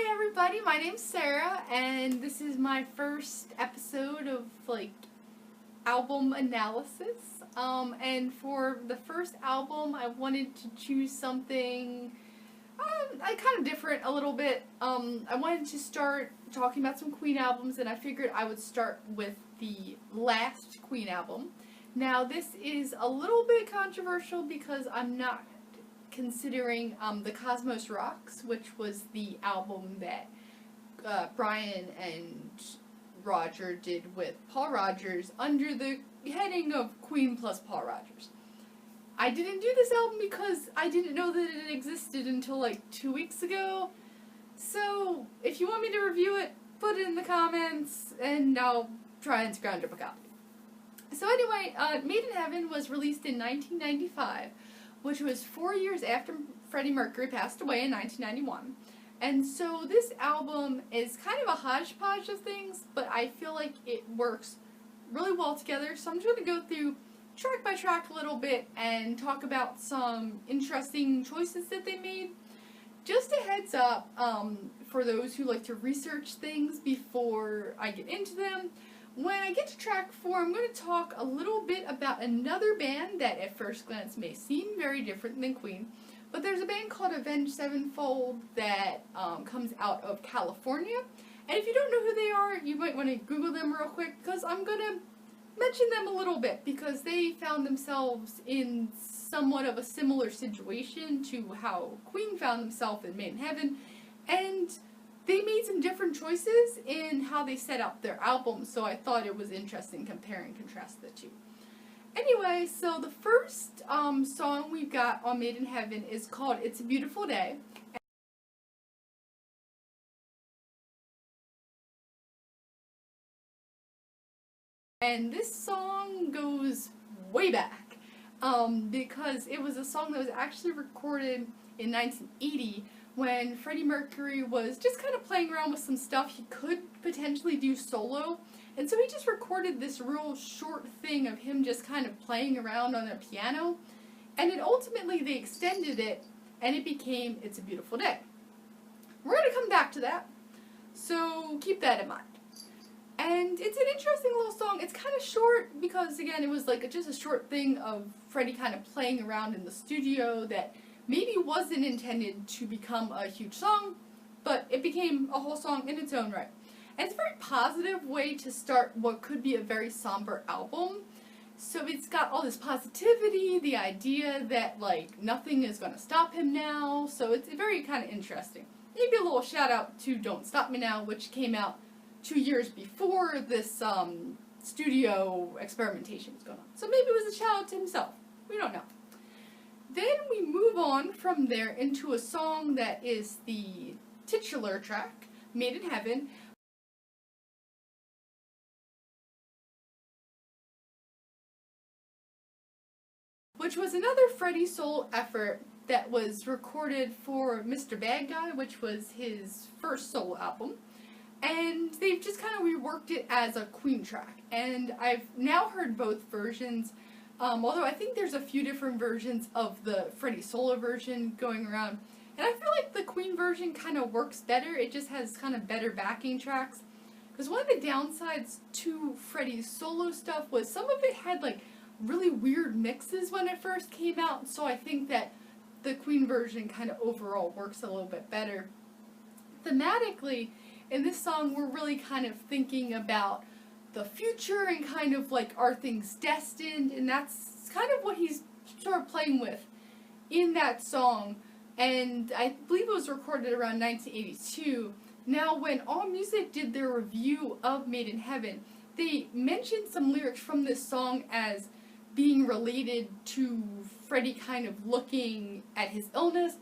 Hi everybody, my name's Sarah, and this is my first episode of, album analysis. And for the first album, I wanted to choose something kind of different a little bit. I wanted to start talking about some Queen albums, and I figured I would start with the last Queen album. Now, this is a little bit controversial because I'm not considering The Cosmos Rocks, which was the album that Brian and Roger did with Paul Rodgers under the heading of Queen plus Paul Rodgers. I didn't do this album because I didn't know that it existed until 2 weeks ago. So if you want me to review it, put it in the comments and I'll try and scrounge up a copy. So anyway, Made in Heaven was released in 1995, which was 4 years after Freddie Mercury passed away in 1991. And so this album is kind of a hodgepodge of things, but I feel like it works really well together. So I'm just going to go through track by track a little bit and talk about some interesting choices that they made. Just a heads up for those who like to research things before I get into them. When I get to track 4, I'm going to talk a little bit about another band that at first glance may seem very different than Queen. But there's a band called Avenged Sevenfold that comes out of California. And if you don't know who they are, you might want to Google them real quick because I'm going to mention them a little bit because they found themselves in somewhat of a similar situation to how Queen found themselves in Made in Heaven. And they made some different choices in how they set out their albums, so I thought it was interesting compare and contrast the two. Anyway, so the first song we've got on Made in Heaven is called It's a Beautiful Day. And this song goes way back because it was a song that was actually recorded in 1980 when Freddie Mercury was just kind of playing around with some stuff he could potentially do solo. And so he just recorded this real short thing of him just kind of playing around on a piano. And then ultimately they extended it and it became It's a Beautiful Day. We're going to come back to that, so keep that in mind. And it's an interesting little song. It's kind of short because, again, it was just a short thing of Freddie kind of playing around in the studio that maybe wasn't intended to become a huge song, but it became a whole song in its own right. And it's a very positive way to start what could be a very somber album. So it's got all this positivity, the idea that, nothing is going to stop him now. So it's very kind of interesting. Maybe a little shout out to Don't Stop Me Now, which came out 2 years before this studio experimentation was going on. So maybe it was a shout out to himself. We don't know. Then we move on from there into a song that is the titular track, Made in Heaven, which was another Freddie solo effort that was recorded for Mr. Bad Guy, which was his first solo album. And they've just kind of reworked it as a Queen track. And I've now heard both versions. Although I think there's a few different versions of the Freddie solo version going around. And I feel like the Queen version kind of works better. It just has kind of better backing tracks. Because one of the downsides to Freddie's solo stuff was some of it had really weird mixes when it first came out. So I think that the Queen version kind of overall works a little bit better. Thematically, in this song we're really kind of thinking about the future and kind of are things destined, and that's kind of what he's sort of playing with in that song. And I believe it was recorded around 1982. Now, when AllMusic did their review of Made in Heaven, they mentioned some lyrics from this song as being related to Freddie kind of looking at his illness,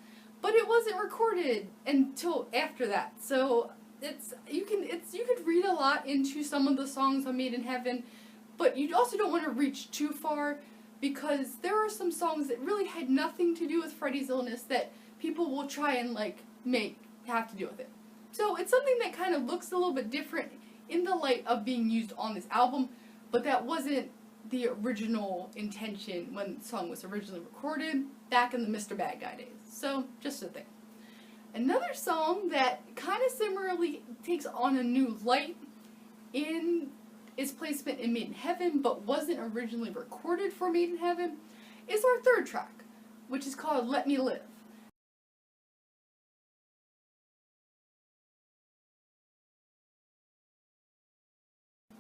but it wasn't recorded until after that. So you could read a lot into some of the songs on Made in Heaven, but you also don't want to reach too far because there are some songs that really had nothing to do with Freddie's illness that people will try and have to do with it. So it's something that kind of looks a little bit different in the light of being used on this album, but that wasn't the original intention when the song was originally recorded back in the Mr. Bad Guy days. So just a thing. Another song that kind of similarly takes on a new light in its placement in Made in Heaven, but wasn't originally recorded for Made in Heaven, is our third track, which is called Let Me Live.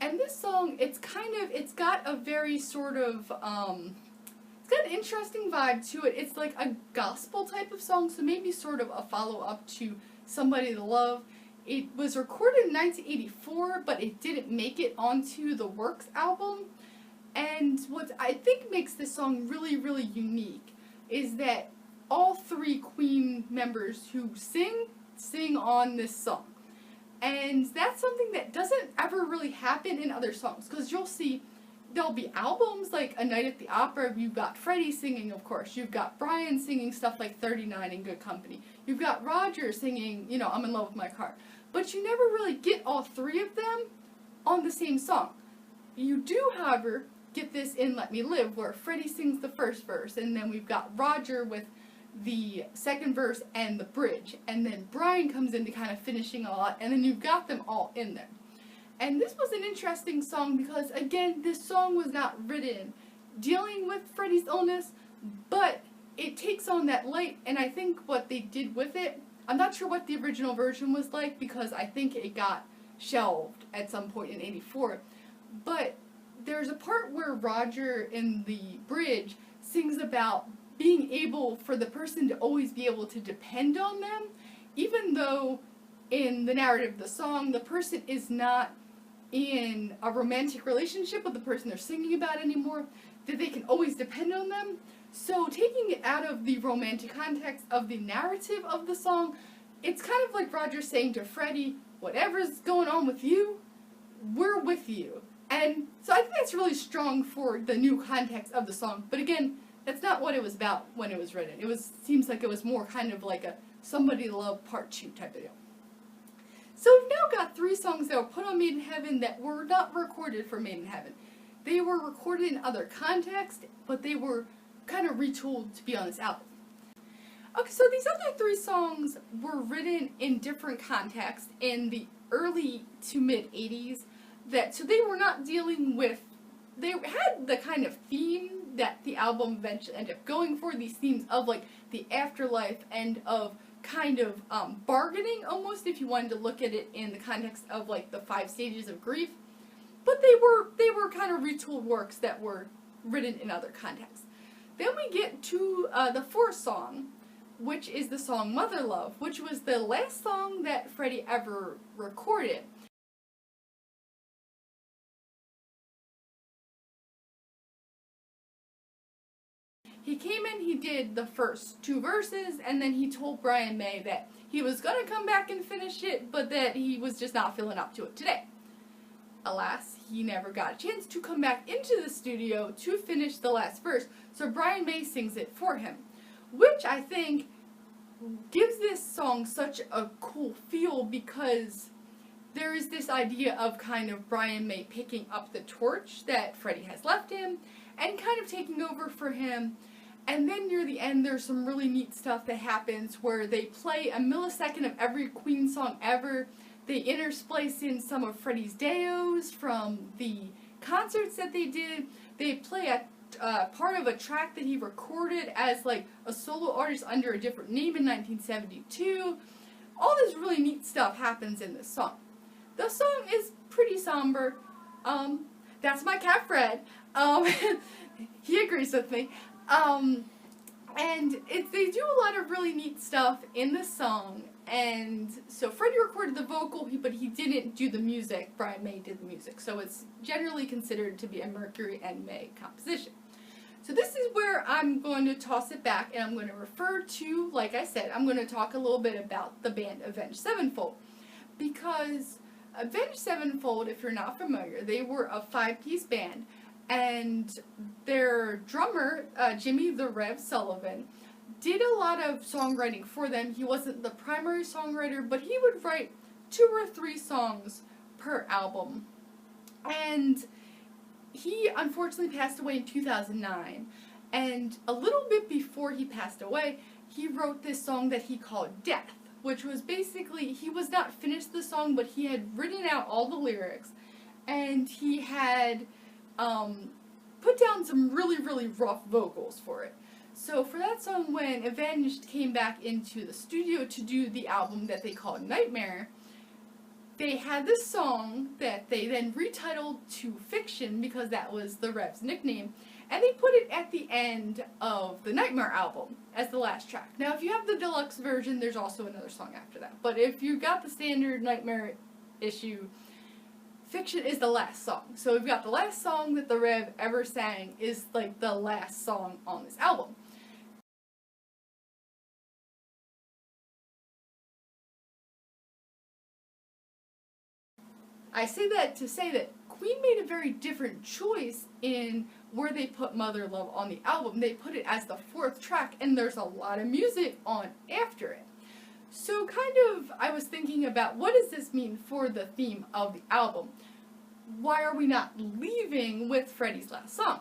And this song, it's got a very sort of, it's got an interesting vibe to it. It's like a gospel type of song, so maybe sort of a follow-up to Somebody to Love. It was recorded in 1984, but it didn't make it onto the Works album. And what I think makes this song really, really unique is that all three Queen members who sing on this song. And that's something that doesn't ever really happen in other songs, because you'll see there'll be albums like A Night at the Opera, you've got Freddie singing, of course, you've got Brian singing stuff like 39 in Good Company, you've got Roger singing, you know, I'm in Love with My Car, but you never really get all three of them on the same song. You do, however, get this in Let Me Live, where Freddie sings the first verse, and then we've got Roger with the second verse and the bridge, and then Brian comes in to kind of finishing a lot, and then you've got them all in there. And this was an interesting song because, again, this song was not written dealing with Freddie's illness, but it takes on that light, and I think what they did with it, I'm not sure what the original version was like because I think it got shelved at some point in '84, but there's a part where Roger in the bridge sings about being able for the person to always be able to depend on them, even though in the narrative of the song, the person is not in a romantic relationship with the person they're singing about anymore, that they can always depend on them. So taking it out of the romantic context of the narrative of the song, it's kind of like Roger saying to Freddie, whatever's going on with you, we're with you. And so I think that's really strong for the new context of the song. But again, that's not what it was about when it was written. Seems like it was more kind of like a Somebody to Love Part 2 type of deal. So we've now got three songs that were put on Made in Heaven that were not recorded for Made in Heaven. They were recorded in other contexts, but they were kind of retooled to be on this album. Okay, so these other three songs were written in different contexts in the early to mid 80s. So they were not dealing with, they had the kind of theme that the album eventually ended up going for, these themes of like the afterlife and of kind of bargaining almost, if you wanted to look at it in the context of like the 5 stages of grief. But they were kind of retooled works that were written in other contexts. Then we get to the fourth song, which is the song Mother Love, which was the last song that Freddie ever recorded. He came in, he did the first 2 verses, and then he told Brian May that he was going to come back and finish it, but that he was just not feeling up to it today. Alas, he never got a chance to come back into the studio to finish the last verse, so Brian May sings it for him, which I think gives this song such a cool feel because there is this idea of kind of Brian May picking up the torch that Freddie has left him and kind of taking over for him. And then near the end, there's some really neat stuff that happens where they play a millisecond of every Queen song ever. They intersplice in some of Freddie's deos from the concerts that they did. They play a part of a track that he recorded as like a solo artist under a different name in 1972. All this really neat stuff happens in this song. The song is pretty somber. That's my cat Fred. He agrees with me. And they do a lot of really neat stuff in the song, and so Freddie recorded the vocal, but he didn't do the music. Brian May did the music, so it's generally considered to be a Mercury and May composition. So this is where I'm going to toss it back, and I'm going to refer to, like I said, I'm going to talk a little bit about the band Avenged Sevenfold, because Avenged Sevenfold, if you're not familiar, they were a 5-piece band. And their drummer, Jimmy the Rev Sullivan, did a lot of songwriting for them. He wasn't the primary songwriter, but he would write 2 or 3 songs per album. And he unfortunately passed away in 2009. And a little bit before he passed away, he wrote this song that he called Death, which was basically, he was not finished the song, but he had written out all the lyrics, and he had put down some really, really rough vocals for it. So for that song, when Avenged came back into the studio to do the album that they called Nightmare, they had this song that they then retitled to Fiction, because that was the Rev's nickname, and they put it at the end of the Nightmare album as the last track. Now, if you have the deluxe version, there's also another song after that. But if you got the standard Nightmare issue, Fiction is the last song. So we've got the last song that the Rev ever sang is like the last song on this album. I say that to say that Queen made a very different choice in where they put Mother Love on the album. They put it as the 4th track, and there's a lot of music on after it. So kind of, I was thinking about, what does this mean for the theme of the album? Why are we not leaving with Freddie's last song?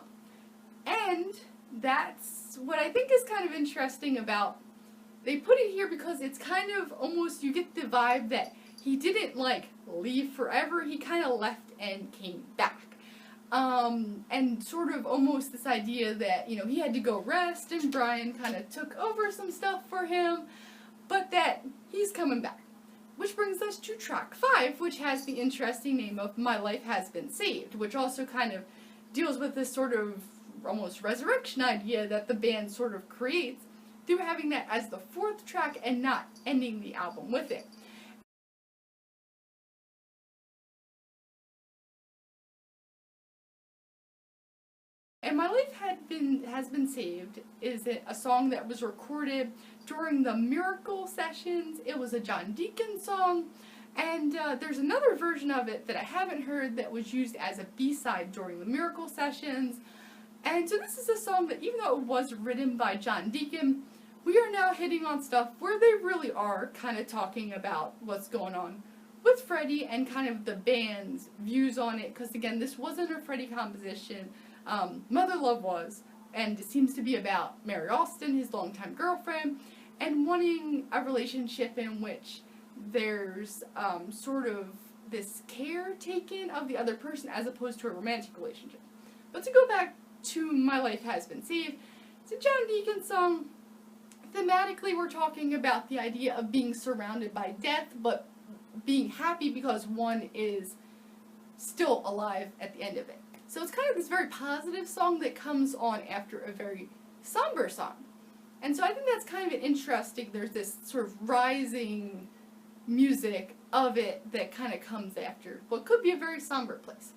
And that's what I think is kind of interesting about, they put it here because it's kind of almost, you get the vibe that he didn't, like, leave forever. He kind of left and came back. And sort of almost this idea that, you know, he had to go rest and Brian kind of took over some stuff for him, but that he's coming back. Which brings us to track 5, which has the interesting name of My Life Has Been Saved, which also kind of deals with this sort of almost resurrection idea that the band sort of creates through having that as the 4th track and not ending the album with it. And My Life Has Been Saved is a song that was recorded during the Miracle sessions. It was a John Deacon song, and there's another version of it that I haven't heard that was used as a B-side during the Miracle sessions. And so this is a song that, even though it was written by John Deacon, we are now hitting on stuff where they really are kind of talking about what's going on with Freddie and kind of the band's views on it, because again, this wasn't a Freddie composition. Mother Love was, and it seems to be about Mary Austin, his longtime girlfriend, and wanting a relationship in which there's sort of this care taken of the other person as opposed to a romantic relationship. But to go back to My Life Has Been Saved, it's a John Deacon song. Thematically, we're talking about the idea of being surrounded by death, but being happy because one is still alive at the end of it. So it's kind of this very positive song that comes on after a very somber song. And so I think that's kind of interesting. There's this sort of rising music of it that kind of comes after what could be a very somber place.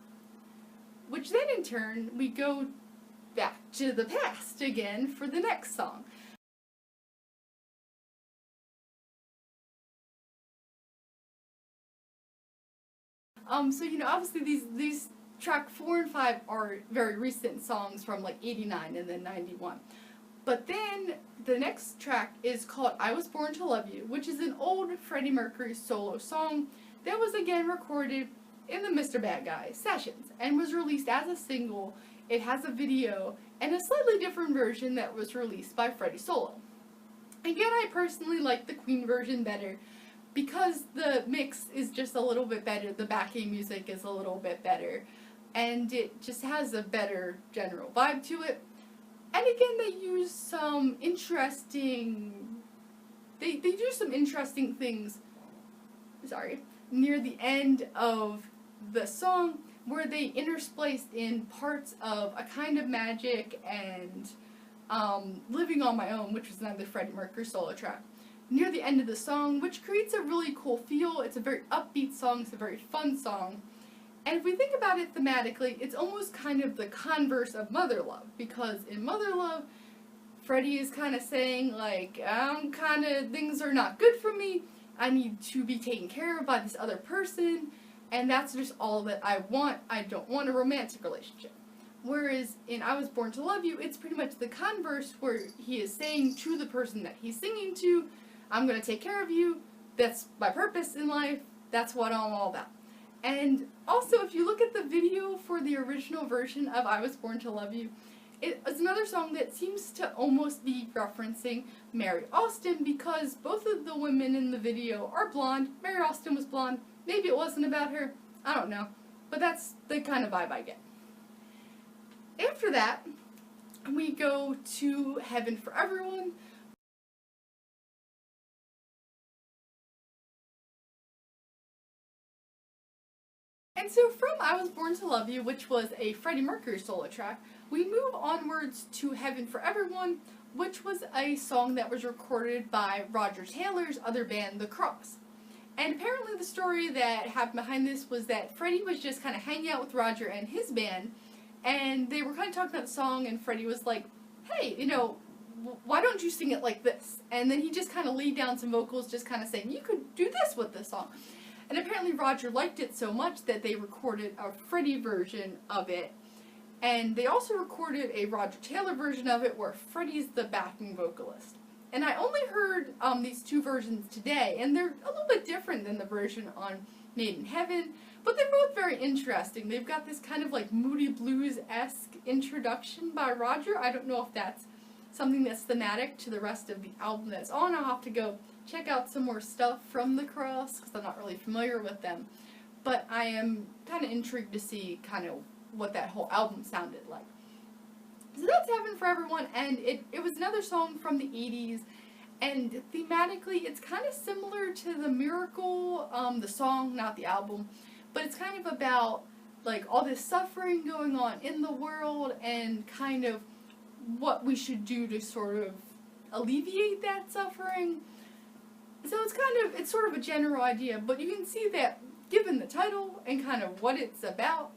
Which then in turn, we go back to the past again for the next song. So, you know, obviously these track 4 and 5 are very recent songs from like 89 and then 91. But then the next track is called I Was Born to Love You, which is an old Freddie Mercury solo song that was again recorded in the Mr. Bad Guy sessions and was released as a single. It has a video and a slightly different version that was released by Freddie solo. Again, I personally like the Queen version better because the mix is just a little bit better, the backing music is a little bit better, and it just has a better general vibe to it. And again, they use some interesting, they do some interesting things, near the end of the song, where they interspliced in parts of A Kind of Magic and Living on My Own, which was another Freddie Mercury solo track, near the end of the song, which creates a really cool feel. It's a very upbeat song, it's a very fun song. And if we think about it thematically, it's almost kind of the converse of Mother Love, because in Mother Love, Freddie is kind of saying, like, things are not good for me, I need to be taken care of by this other person, and that's just all that I want. I don't want a romantic relationship. Whereas in I Was Born to Love You, it's pretty much the converse, where he is saying to the person that he's singing to, I'm going to take care of you, that's my purpose in life, that's what I'm all about. And also, if you look at the video for the original version of I Was Born to Love You, It's another song that seems to almost be referencing Mary Austin, because both of the women in the video are blonde. Mary Austin was blonde. Maybe it wasn't about her. I don't know. But that's the kind of vibe I get. After that, we go to Heaven for Everyone. And so from I Was Born to Love You, which was a Freddie Mercury solo track, we move onwards to Heaven for Everyone, which was a song that was recorded by Roger Taylor's other band, The Cross. And apparently the story that happened behind this was that Freddie was just kind of hanging out with Roger and his band, and they were kind of talking about the song, and Freddie was like, hey, you know, why don't you sing it like this? And then he just kind of laid down some vocals, just kind of saying, you could do this with this song. And apparently Roger liked it so much that they recorded a Freddie version of it. And they also recorded a Roger Taylor version of it where Freddie's the backing vocalist. And I only heard these two versions today, and they're a little bit different than the version on Made in Heaven, but they're both very interesting. They've got this kind of like Moody Blues-esque introduction by Roger. I don't know if that's something that's thematic to the rest of the album that's on. I'll have to go check out some more stuff from The Cross, because I'm not really familiar with them. But I am kind of intrigued to see kind of what that whole album sounded like. So that's Heaven for Everyone, and it was another song from the 80s, and thematically it's kind of similar to The Miracle, the song, not the album, but it's kind of about like all this suffering going on in the world and kind of what we should do to sort of alleviate that suffering. So it's sort of a general idea, but you can see that given the title and kind of what it's about,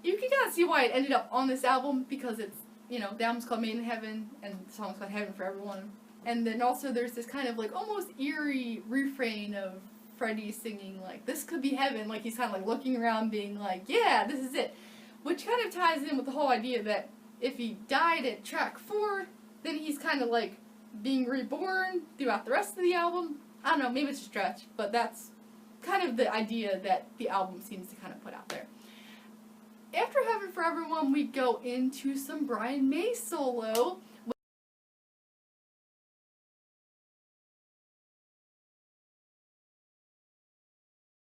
you can kind of see why it ended up on this album, because it's, you know, the album's called Made in Heaven, and the song's called Heaven for Everyone. And then also there's this kind of like almost eerie refrain of Freddie singing like, this could be heaven, like he's kind of like looking around being like, yeah, this is it. Which kind of ties in with the whole idea that if he died at track 4, then he's kind of like being reborn throughout the rest of the album. I don't know, maybe it's a stretch, but that's kind of the idea that the album seems to kind of put out there. After Heaven for Everyone, we go into some Brian May solo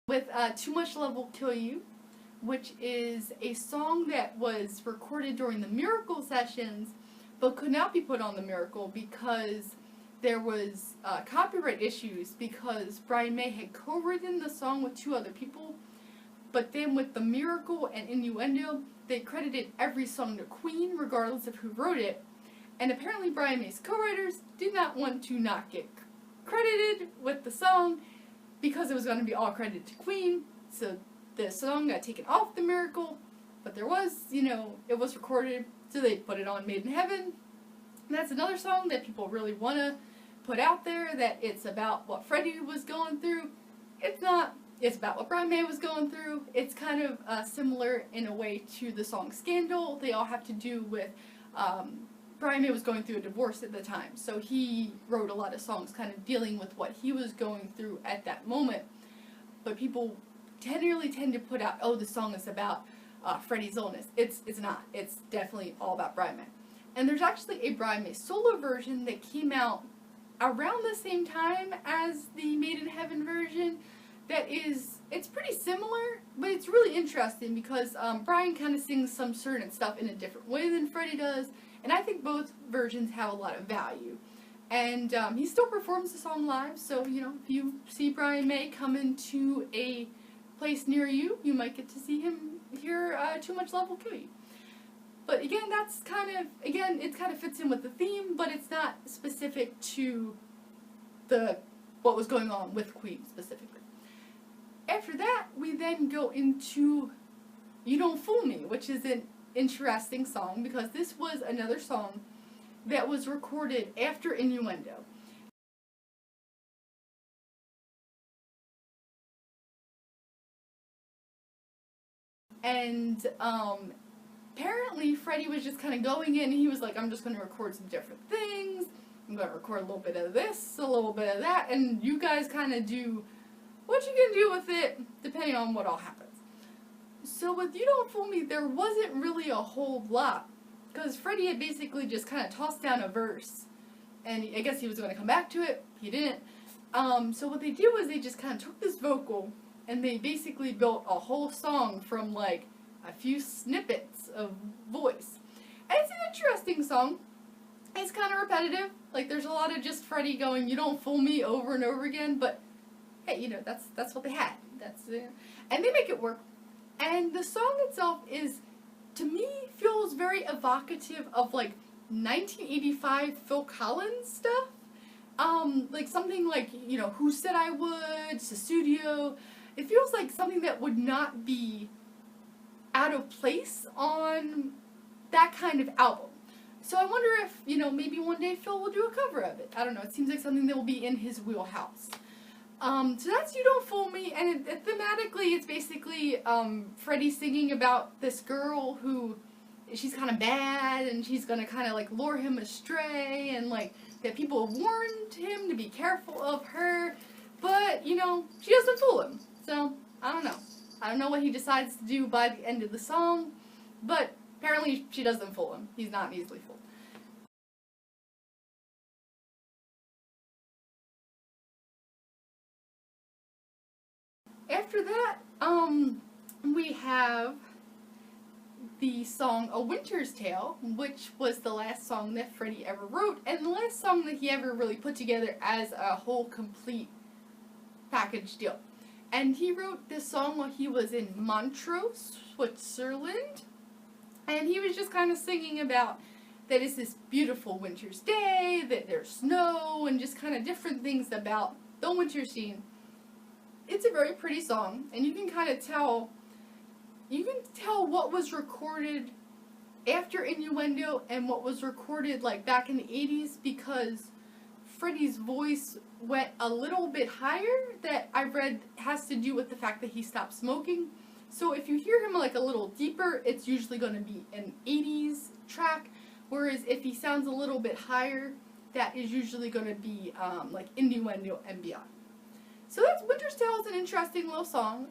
with Too Much Love Will Kill You, which is a song that was recorded during the Miracle sessions, but could not be put on the Miracle because there was copyright issues, because Brian May had co-written the song with 2 other people, but then with The Miracle and Innuendo, they credited every song to Queen, regardless of who wrote it, and apparently Brian May's co-writers did not want to not get credited with the song, because it was going to be all credited to Queen, so the song got taken off The Miracle, but there was, you know, it was recorded, so they put it on Made in Heaven. And that's another song that people really want to put out there, that it's about what Freddie was going through. It's not. It's about what Brian May was going through. It's kind of similar in a way to the song Scandal. They all have to do with, Brian May was going through a divorce at the time, so he wrote a lot of songs kind of dealing with what he was going through at that moment. But people generally tend to put out, oh, the song is about Freddie's illness. It's not. It's definitely all about Brian May. And there's actually a Brian May solo version that came out around the same time as the Made in Heaven version. It's pretty similar, but it's really interesting because Brian kind of sings some certain stuff in a different way than Freddie does, and I think both versions have a lot of value. And he still performs the song live, so, you know, if you see Brian May come into a place near you, you might get to see him hear Too Much Love Will Kill You. But again, it kind of fits in with the theme, but it's not specific to what was going on with Queen specifically. After that, we then go into You Don't Fool Me, which is an interesting song because this was another song that was recorded after Innuendo. And apparently Freddie was just kind of going in and he was like, I'm just going to record some different things. I'm going to record a little bit of this, a little bit of that, and you guys kind of do what you can do with it depending on what all happens. So with You Don't Fool Me, there wasn't really a whole lot because Freddie had basically just kind of tossed down a verse, and I guess he was going to come back to it. He didn't. So what they did was they just kind of took this vocal, and they basically built a whole song from like a few snippets of voice. And it's an interesting song. It's kind of repetitive. Like, there's a lot of just Freddie going, "You don't fool me," over and over again. But hey, you know, that's what they had. And they make it work. And the song itself is, to me, feels very evocative of like 1985 Phil Collins stuff. Like something like, you know, "Who Said I Would," "Studio." It feels like something that would not be out of place on that kind of album. So I wonder if, you know, maybe one day Phil will do a cover of it. I don't know. It seems like something that will be in his wheelhouse. So that's "You Don't Fool Me," and thematically it's basically Freddie singing about this girl who, she's kind of bad, and she's gonna kind of like lure him astray, and like that people have warned him to be careful of her, but you know, she doesn't fool him. So I don't know. I don't know what he decides to do by the end of the song, but apparently she doesn't fool him. He's not easily fooled. After that, we have the song "A Winter's Tale," which was the last song that Freddie ever wrote, and the last song that he ever really put together as a whole complete package deal. And he wrote this song while he was in Montreux, Switzerland, and he was just kind of singing about that it's this beautiful winter's day, that there's snow, and just kind of different things about the winter scene. It's a very pretty song, and you can kind of tell, what was recorded after Innuendo and what was recorded like back in the 80s, because Freddie's voice went a little bit higher, that I read has to do with the fact that he stopped smoking. So if you hear him like a little deeper, it's usually going to be an 80s track, whereas if he sounds a little bit higher, that is usually going to be like Innuendo and beyond. So that's "Winter's Tale" is an interesting little song,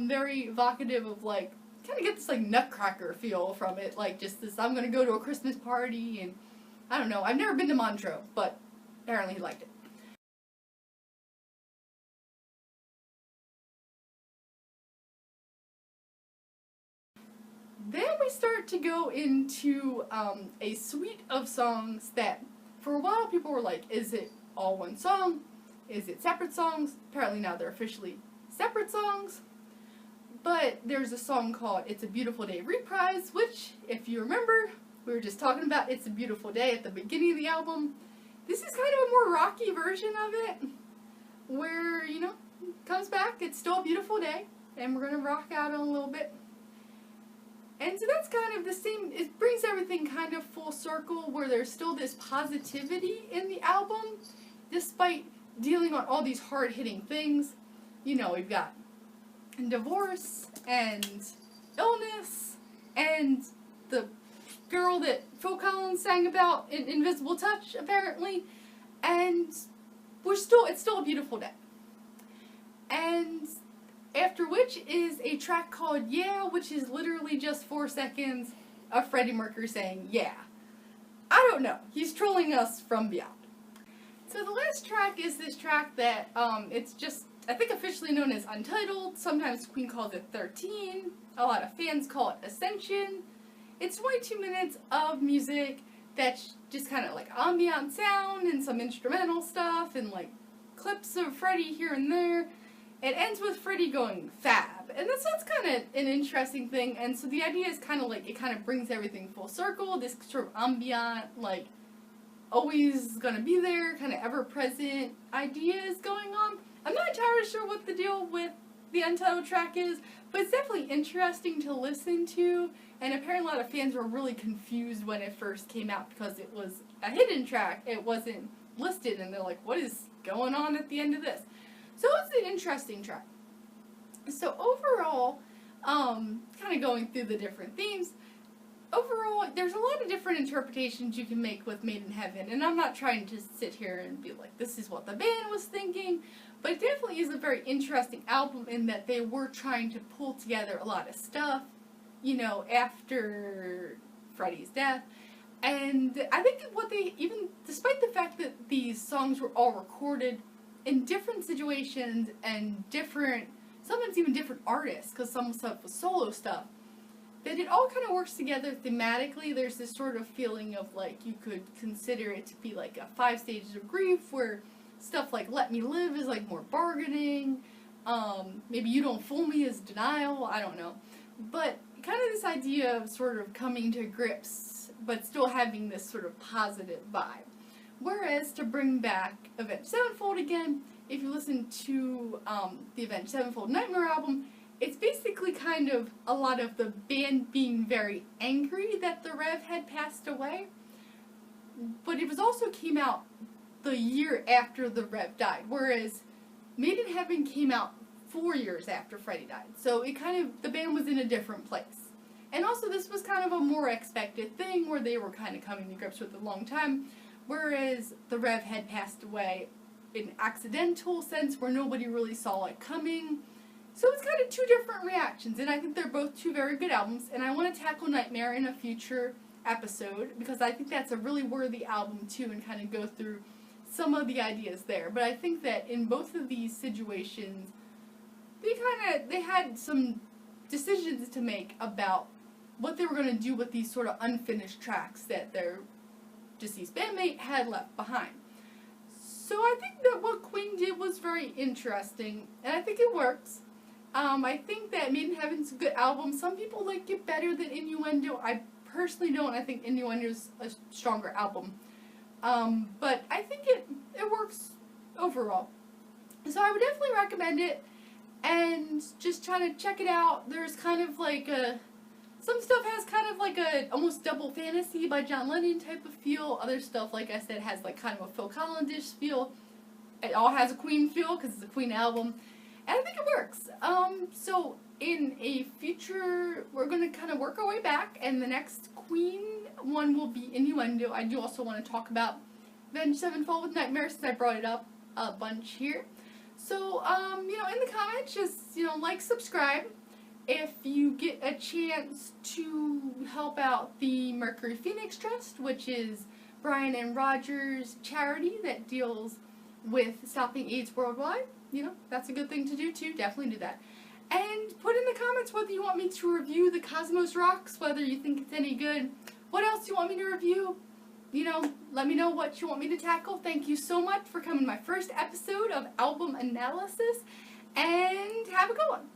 very evocative of like, kind of get this like Nutcracker feel from it, like just this, I'm going to go to a Christmas party, and I don't know, I've never been to Montreux, but apparently he liked it. Then we start to go into a suite of songs that for a while people were like, is it all one song? Is it separate songs? Apparently now they're officially separate songs. But there's a song called "It's a Beautiful Day" reprise, which, if you remember, we were just talking about "It's a Beautiful Day" at the beginning of the album. This is kind of a more rocky version of it, where, you know, it comes back, it's still a beautiful day, and we're going to rock out a little bit. And so that's kind of the same, it brings everything kind of full circle, where there's still this positivity in the album, despite dealing on all these hard-hitting things. You know, we've got divorce, and illness, and the girl that Phil Collins sang about in "Invisible Touch," apparently, and it's still a beautiful day. And after which is a track called "Yeah," which is literally just 4 seconds of Freddie Mercury saying "yeah." I don't know. He's trolling us from beyond. So the last track is this track that, it's just, I think, officially known as Untitled. Sometimes Queen calls it 13. A lot of fans call it Ascension. It's 22 minutes of music that's just kind of like ambient sound and some instrumental stuff and like clips of Freddie here and there. It ends with Freddie going "fab," and that's kind of an interesting thing. And so the idea is kind of like, it kind of brings everything full circle. This sort of ambient, like, always gonna be there, kind of ever-present ideas going on. I'm not entirely sure what the deal with the Untitled track is, but it's definitely interesting to listen to, and apparently a lot of fans were really confused when it first came out because it was a hidden track. It wasn't listed, and they're like, what is going on at the end of this? So it's an interesting track. So overall, kind of going through the different themes, overall, there's a lot of different interpretations you can make with "Made in Heaven," and I'm not trying to sit here and be like, this is what the band was thinking, but it definitely is a very interesting album in that they were trying to pull together a lot of stuff, you know, after Freddie's death, And I think what they, even despite the fact that these songs were all recorded in different situations and different, sometimes even different artists, because some stuff was solo stuff, that it all kind of works together thematically. There's this sort of feeling of like you could consider it to be like a 5 stages of grief, where stuff like Let Me Live is like more bargaining. Maybe You Don't Fool Me is denial. I don't know. But kind of this idea of sort of coming to grips, but still having this sort of positive vibe. Whereas to bring back Avenged Sevenfold again, if you listen to the Avenged Sevenfold Nightmare album, it's basically kind of a lot of the band being very angry that the Rev had passed away. But it was also came out the year after the Rev died, whereas Made in Heaven came out 4 years after Freddie died. So it kind of, the band was in a different place. And also this was kind of a more expected thing where they were kind of coming to grips with it a long time, whereas the Rev had passed away in an accidental sense where nobody really saw it coming. So it's kind of two different reactions, and I think they're both two very good albums, and I want to tackle Nightmare in a future episode, because I think that's a really worthy album too, and kind of go through some of the ideas there. But I think that in both of these situations, they had some decisions to make about what they were going to do with these sort of unfinished tracks that their deceased bandmate had left behind. So I think that what Queen did was very interesting, and I think it works. I think that Made in Heaven's a good album. Some people like it better than Innuendo. I personally don't. I think Innuendo's a stronger album. But I think it works overall. So I would definitely recommend it, and just try to check it out. There's kind of like some stuff has kind of like a almost double fantasy by John Lennon type of feel. Other stuff, like I said, has like kind of a Phil Collins-ish feel. It all has a Queen feel because it's a Queen album. And I think it works. So in a future, we're going to kind of work our way back, and the next Queen one will be Innuendo. I do also want to talk about Avenged Sevenfold with Nightmare, since I brought it up a bunch here. So, you know, in the comments, just, you know, like, subscribe. If you get a chance to help out the Mercury Phoenix Trust, which is Brian and Roger's charity that deals with stopping AIDS worldwide, you know, that's a good thing to do too. Definitely do that. And put in the comments whether you want me to review the Cosmos Rocks, whether you think it's any good. What else do you want me to review? You know, let me know what you want me to tackle. Thank you so much for coming to my first episode of Album Analysis, and have a good one.